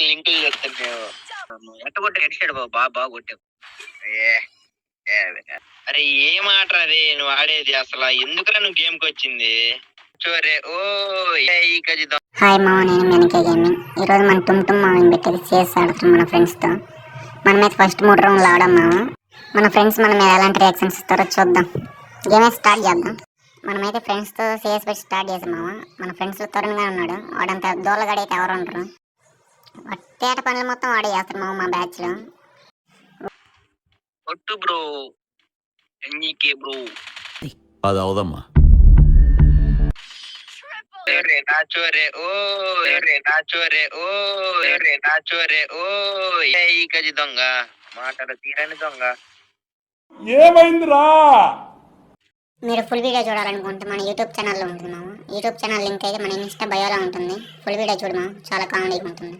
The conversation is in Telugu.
లింకులు చెప్తాను ఎట్ట కొట్టాడు ఎడిసాడు బాబు బాగా కొట్టావు. అరే ఏం ఆట అది నువ్వు ఆడేది అసలు ఎందుకురా నువ్వు గేమ్ కి వచ్చింది చూరే ఓ హాయ్ మామ, నేను మెనకే గేమింగ్. ఈరోజు మన టుమ్ మామని పెట్టి చేసి ఆడుతున్నాం మన ఫ్రెండ్స్తో. మనమైతే ఫస్ట్ 3 రౌండ్లు ఆడాం మామ. మన ఫ్రెండ్స్ మన మీద ఎలాంటి రియాక్షన్స్ ఇస్తారో చూద్దాం. గేమ్ అయితే స్టార్ట్ చేద్దాం. మనమైతే ఫ్రెండ్స్తో చేసి పెట్టి స్టార్ట్ చేసాం మామ. మన ఫ్రెండ్స్లో తరుణ్గా ఉన్నాడు. వాడంత దోలగాడైతే ఎవరు ఉండరు. తేట పనులు మొత్తం వాడే చేస్తారు మామ మా బ్యాచ్లో. ఒట్టు బ్రో ఎన్నికే బ్రో అది అవదమ్మా. నాచోరే ఓ నాచోరే ఓ నాచోరే ఓ ఈ గజి దొంగ మాటలు తీరని దొంగ ఏమైందిరా? మీరు ఫుల్ వీడియో చూడాలనుకుంటే మన యూట్యూబ్ ఛానల్లో ఉంటుంది మామ. యూట్యూబ్ ఛానల్ లింక్ అయితే మన ఇన్స్టా బయోలో ఉంటుంది. ఫుల్ వీడియో చూడమా, చాలా కామెడీగా ఉంటుంది.